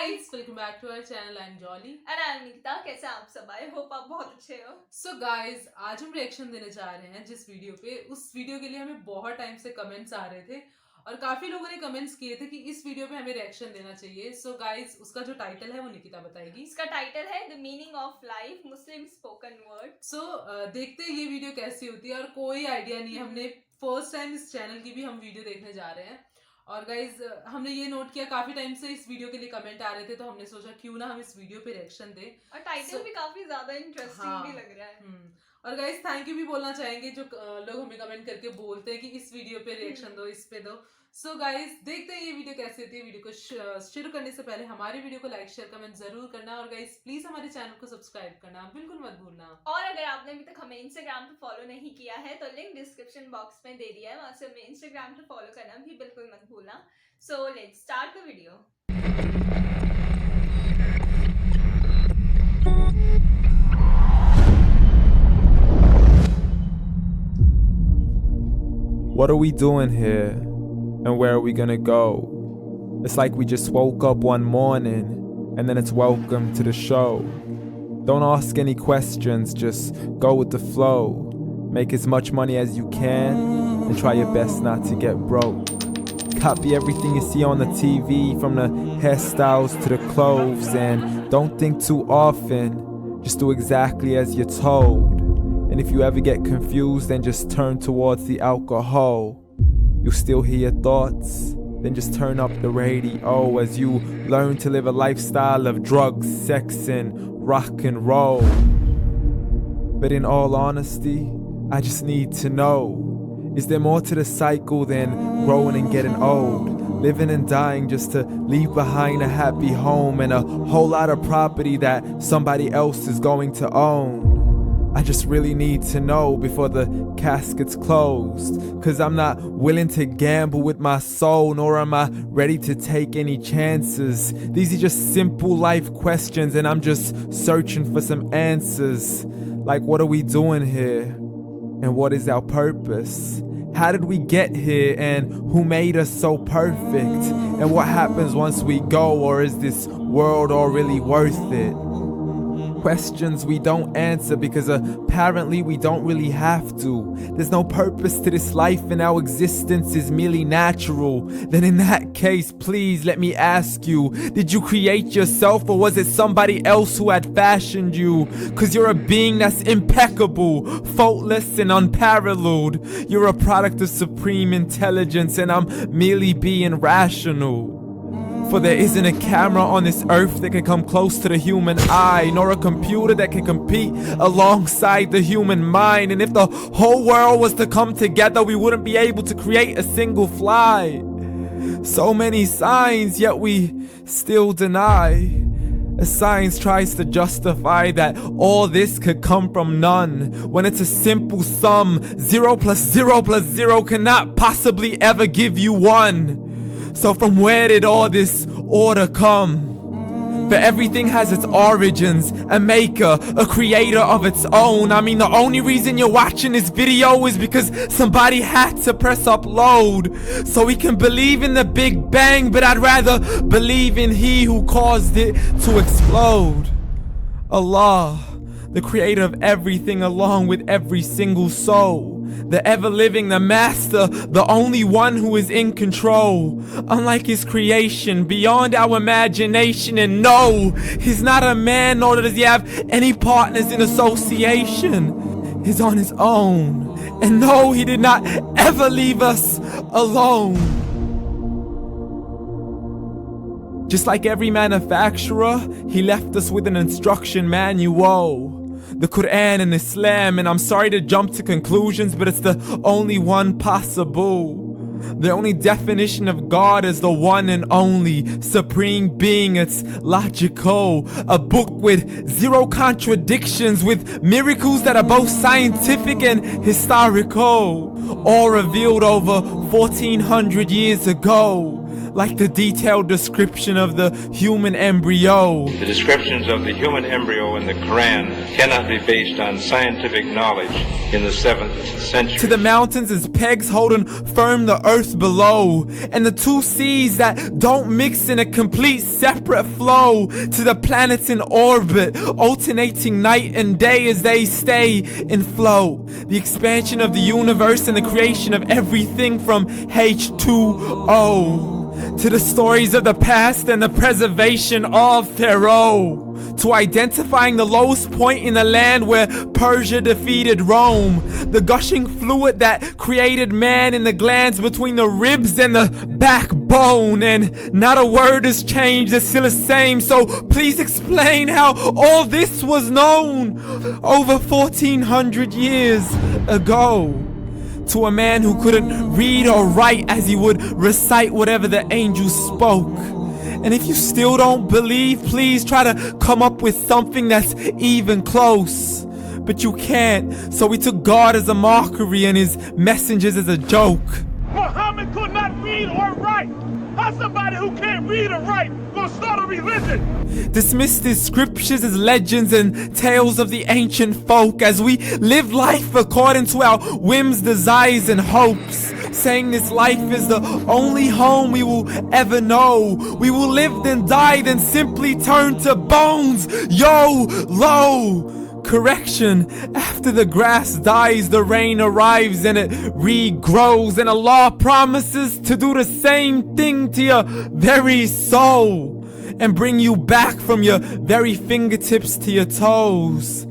guys, welcome back to our channel. I'm Jolly and I'm Nikita. कैसे हैं आप सब? I hope आप बहुत अच्छे हो. So guys, आज हम रिएक्शन देने जा रहे हैं जिस वीडियो पे, उस वीडियो के लिए हमें बहुत टाइम से कमेंट्स आ रहे थे और काफी लोगों ने कमेंट्स किए थे कि इस वीडियो पे हमें रिएक्शन देना चाहिए. So guys, उसका जो टाइटल है वो निकिता बताएगी. इसका टाइटल है the meaning of life Muslim spoken word. So देखते हैं ये वीडियो कैसी होती है और कोई आइडिया नहीं है. हमने फर्स्ट टाइम इस चैनल की भी हम वीडियो देखने जा रहे हैं और गाइज हमने ये नोट किया काफी टाइम से इस वीडियो के लिए कमेंट आ रहे थे तो हमने सोचा क्यों ना हम इस वीडियो पे रिएक्शन दें. और टाइटल भी काफी ज्यादा इंटरेस्टिंग भी लग रहा है. और गाइज थैंक यू भी बोलना चाहेंगे जो लोग हमें कमेंट करके बोलते हैं कि इस वीडियो पे रिएक्शन दो, इस पे दो. सो गाइज देखते हैं ये वीडियो कैसी होती है. वीडियो को शुरू करने से पहले हमारी वीडियो को लाइक शेयर कमेंट जरूर करना और गाइज प्लीज हमारे चैनल को सब्सक्राइब करना बिल्कुल मत भूलना. और अगर आपने अभी तक हमें इंस्टाग्राम पे फॉलो नहीं किया है तो लिंक डिस्क्रिप्शन बॉक्स में दे दिया है, वहां से हमें इंस्टाग्राम पे फॉलो करना भी बिल्कुल मत भूलना. So let's start the video. What are we doing here? And where are we gonna go? It's like we just woke up one morning and then it's welcome to the show. Don't ask any questions, just go with the flow. Make as much money as you can and try your best not to get broke. Copy everything you see on the TV, from the hairstyles to the clothes, and don't think too often, just do exactly as you're told. And if you ever get confused, then just turn towards the alcohol. You still hear your thoughts? Then just turn up the radio as you learn to live a lifestyle of drugs, sex, and rock and roll. But in all honesty, I just need to know, is there more to the cycle than growing and getting old? Living and dying just to leave behind a happy home and a whole lot of property that somebody else is going to own. I just really need to know before the casket's closed, 'cause I'm not willing to gamble with my soul, nor am I ready to take any chances. These are just simple life questions and I'm just searching for some answers. Like, what are we doing here? And what is our purpose? How did we get here and who made us so perfect? And what happens once we go, or is this world all really worth it? Questions we don't answer because apparently we don't really have to. There's no purpose to this life and our existence is merely natural. Then in that case, please let me ask you, did you create yourself or was it somebody else who had fashioned you? 'Cause you're a being that's impeccable, faultless and unparalleled. You're a product of supreme intelligence and I'm merely being rational. For there isn't a camera on this earth that can come close to the human eye, nor a computer that can compete alongside the human mind. And if the whole world was to come together, we wouldn't be able to create a single fly. So many signs, yet we still deny. As science tries to justify that all this could come from none, when it's a simple sum. 0 plus 0 plus 0 cannot possibly ever give you 1. So from where did all this order come? For everything has its origins, a maker, a creator of its own. I mean, the only reason you're watching this video is because somebody had to press upload. So we can believe in the Big Bang, but I'd rather believe in He who caused it to explode. Allah, the creator of everything along with every single soul. The ever-living, the master, the only one who is in control. Unlike his creation, beyond our imagination. And no, he's not a man, nor does he have any partners in association. He's on his own. And no, he did not ever leave us alone. Just like every manufacturer, he left us with an instruction manual. The Quran and Islam, and I'm sorry to jump to conclusions, but it's the only one possible. The only definition of God is the one and only supreme being. It's logical, a book with 0 contradictions, with miracles that are both scientific and historical, all revealed over 1400 years ago. like the detailed description of the human embryo. The descriptions of the human embryo in the Quran cannot be based on scientific knowledge in the 7th century. To the mountains as pegs holding firm the earth below, and the two seas that don't mix in a complete separate flow. To the planets in orbit, alternating night and day as they stay in flow. The expansion of the universe and the creation of everything from H2O. To the stories of the past and the preservation of Pharaoh. To identifying the lowest point in the land where Persia defeated Rome. The gushing fluid that created man in the glands between the ribs and the backbone. And not a word has changed, it's still the same. So please explain how all this was known over 1400 years ago. To a man who couldn't read or write as he would recite whatever the angels spoke. And if you still don't believe, please try to come up with something that's even close. But you can't, so we took God as a mockery and his messengers as a joke. Muhammad could not read or write. How somebody who can't read or write gonna start a religion? Dismissed his scriptures as legends and tales of the ancient folk as we live life according to our whims, desires, and hopes. Saying this life is the only home we will ever know. We will live then die, then simply turn to bones. YOLO! Correction, after the grass dies, the rain arrives and it regrows, and Allah promises to do the same thing to your very soul and bring you back from your very fingertips to your toes,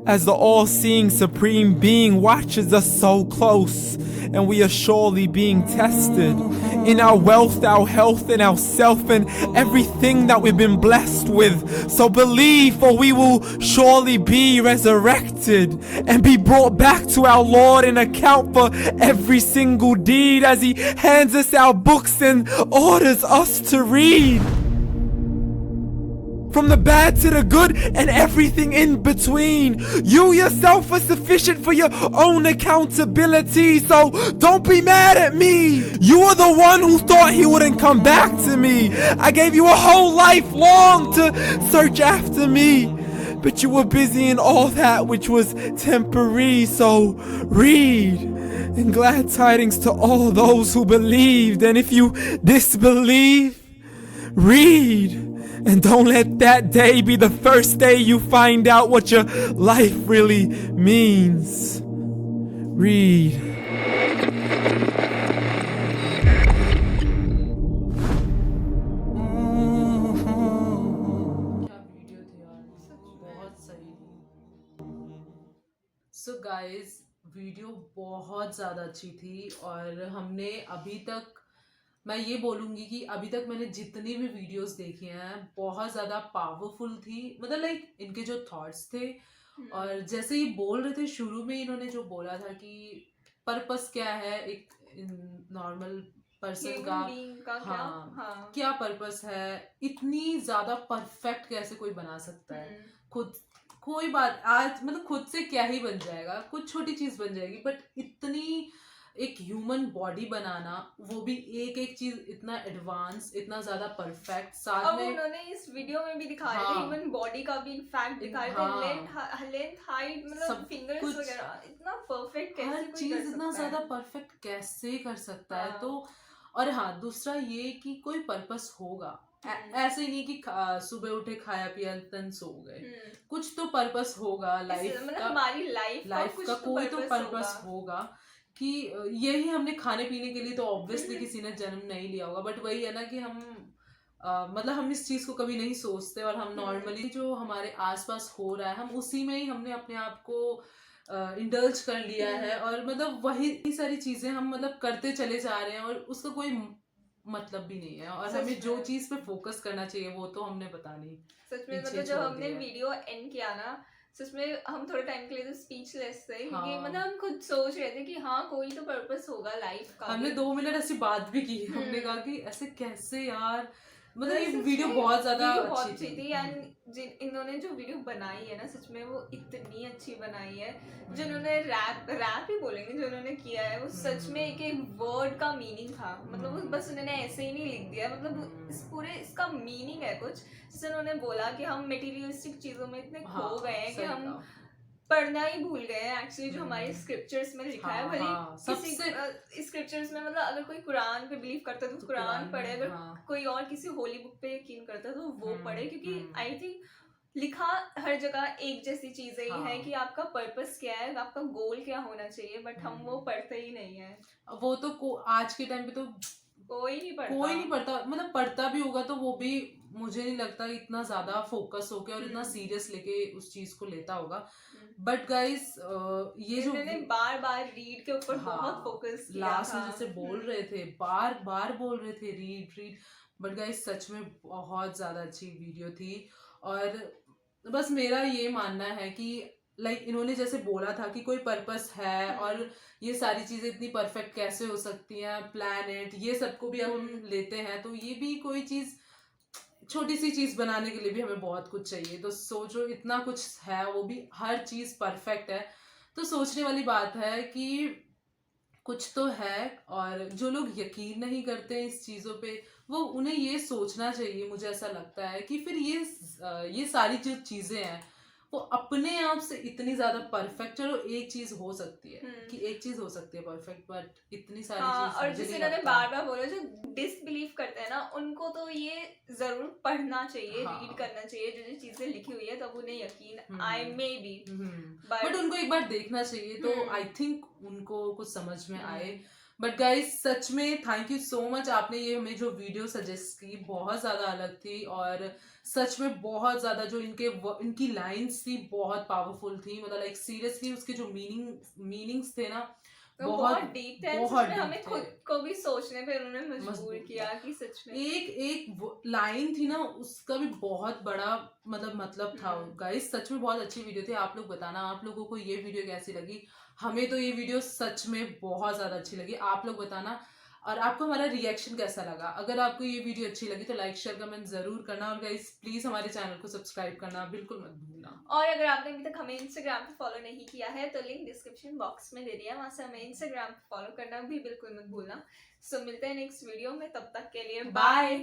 as the all-seeing supreme being watches us so close, and we are surely being tested in our wealth, our health, and our self, and everything that we've been blessed with. So believe, for we will surely be resurrected and be brought back to our Lord and account for every single deed as he hands us our books and orders us to read. From the bad to the good and everything in between. You yourself are sufficient for your own accountability, so don't be mad at me. You are the one who thought he wouldn't come back to me. I gave you a whole life long to search after me, but you were busy in all that which was temporary, so read. And glad tidings to all those who believed, and if you disbelieve, read. And don't let that day be the first day you find out what your life really means. Read. So guys video बहुत ज़्यादा अच्छी थी और हमने अभी तक, मैं ये बोलूँगी कि अभी तक मैंने जितनी भी वीडियोस देखी हैं बहुत ज़्यादा पावरफुल थी. मतलब लाइक इनके जो थॉट्स थे और जैसे ही बोल रहे थे शुरू में इन्होंने जो बोला था कि पर्पस क्या है एक नॉर्मल पर्सन का, हाँ, क्या पर्पस है, इतनी ज़्यादा परफेक्ट कैसे कोई बना सकता है. खुद कोई बात आज मतलब खुद से क्या ही बन जाएगा, कुछ छोटी चीज़ बन जाएगी, बट इतनी एक ह्यूमन बॉडी बनाना, वो भी एक एक चीज इतना एडवांस, इतना ज्यादा परफेक्ट. साथ में उन्होंने इस वीडियो में भी दिखाया था ह्यूमन बॉडी का भी इनफैक्ट दिखाया था, लेंथ हाइट मतलब फिंगर्स वगैरह इतना परफेक्ट कैसे हर चीज इतना ज्यादा परफेक्ट कैसे कर सकता है. तो और हाँ, दूसरा ये कि कोई पर्पस होगा, ऐसे ही नहीं कि सुबह उठे खाया पिया तन सो गए. कुछ तो पर्पस होगा लाइफ का, हमारी लाइफ का कोई तो पर्पस होगा. कि यही हमने खाने पीने के लिए तो ऑब्वियसली किसी ने जन्म नहीं लिया होगा, बट वही है ना कि हम मतलब हम इस चीज़ को कभी नहीं सोचते और हम नॉर्मली जो हमारे आसपास हो रहा है हम उसी में ही हमने अपने आप को इंडल्ज कर लिया है और मतलब वही सारी चीज़ें हम मतलब करते चले जा रहे हैं और उसका कोई मतलब भी नहीं है. और हमें जो चीज़ पे फोकस करना चाहिए वो तो हमने पता नहीं. सच में मतलब जब हमने वीडियो एंड किया ना, जिसमें हम थोड़े टाइम के लिए तो स्पीचलेस थे क्योंकि मतलब हम खुद सोच रहे थे कि हाँ कोई तो पर्पस होगा लाइफ का. हमने 2 मिनट ऐसी बात भी की, हमने कहा कि ऐसे कैसे यार मतलब ये सच वीडियो में बहुत ज्यादा वीडियो बहुत अच्छी अच्छी थी एंड इन्होंने जो वीडियो बनाई है ना सच में वो इतनी अच्छी बनाई है। जो इन्होंने रैप ही बोलेंगे जो इन्होंने किया है वो सच में एक एक वर्ड का मीनिंग था। मतलब वो बस उन्होंने ऐसे ही नहीं लिख दिया, मतलब इस पूरे इसका मीनिंग है कुछ। जैसे उन्होंने बोला कि हम मटेरियलिस्टिक चीजों में इतने खो गए हैं कि हम पढ़ना ही भूल गए हैं एक्चुअली जो हमारे स्क्रिप्चर्स में लिखा है। भले किसी स्क्रिप्चर्स में मतलब अगर कोई कुरान पे बिलीव करता है तो कुरान पढ़े, अगर कोई और किसी होली बुक पे यकीन करता है तो वो पढ़े, क्योंकि आई थिंक लिखा हर जगह एक जैसी चीजें ही है कि आपका पर्पस क्या है, आपका गोल क्या होना चाहिए, बट हम वो पढ़ते ही नहीं है। वो तो आज के टाइम पे तो कोई नहीं पढ़ता, मतलब पढ़ता भी होगा तो वो भी मुझे नहीं लगता इतना ज्यादा फोकस होके और इतना सीरियस लेके उस चीज को लेता होगा। बट गाइस ये जो बार बार रीड के ऊपर बहुत फोकस किया लास्ट था। में जैसे बोल रहे थे, बार बार बोल रहे थे रीड। बट गाइस सच में बहुत ज्यादा अच्छी वीडियो थी। और बस मेरा ये मानना है कि लाइक इन्होंने जैसे बोला था कि कोई पर्पस है और ये सारी चीजें इतनी परफेक्ट कैसे हो सकती हैं, प्लैनेट ये सबको भी अब हम लेते हैं तो ये भी कोई चीज छोटी सी चीज बनाने के लिए भी हमें बहुत कुछ चाहिए। तो सोचो इतना कुछ है, वो भी हर चीज परफेक्ट है, तो सोचने वाली बात है कि कुछ तो है। और जो लोग यकीन नहीं करते इस चीजों पे वो उन्हें ये सोचना चाहिए, मुझे ऐसा लगता है कि फिर ये सारी जो चीजें हैं वो अपने आप से इतनी ज्यादा परफेक्ट, चलो एक चीज हो सकती है कि एक चीज हो सकती है परफेक्ट, बट इतनी सारी चीज और जिसे इन्होंने बार बार बोला जो डिसबिलीव करते हैं ना उनको तो ये जरूर पढ़ना चाहिए, रीड करना चाहिए जो जो चीजें लिखी हुई है, तब उन्हें यकीन आई मे बी, बट उनको एक बार देखना चाहिए तो आई थिंक उनको कुछ समझ में आए। बट गाइस सच में थैंक यू सो मच, आपने ये हमें जो वीडियो सजेस्ट की बहुत ज्यादा अलग थी और सच में बहुत ज्यादा जो इनकी लाइंस थी बहुत पावरफुल थी। मतलब लाइक सीरियसली उसके जो मीनिंग्स थे ना तो बहुत डीप थे, बहुत deep हमें खुद को भी सोचने पे उन्होंने मजबूर किया कि सच में एक लाइन थी ना उसका भी बहुत बड़ा मतलब था। गाइस सच में बहुत अच्छी वीडियो थी। आप लोग बताना आप लोगों को ये वीडियो कैसी लगी। हमें तो ये वीडियो सच में बहुत ज्यादा अच्छी लगी, आप लोग बताना। और आपको हमारा रिएक्शन कैसा लगा। अगर आपको ये वीडियो अच्छी लगी तो लाइक शेयर कमेंट जरूर करना और गाइस प्लीज हमारे चैनल को सब्सक्राइब करना बिल्कुल मत भूलना। और अगर आपने अभी तक हमें इंस्टाग्राम पे फॉलो नहीं किया है तो लिंक डिस्क्रिप्शन बॉक्स में दे दिया है, वहां से हमें इंस्टाग्राम पे फॉलो करना भी बिल्कुल मत भूलना। सो मिलते हैं नेक्स्ट वीडियो में, तब तक के लिए बाय।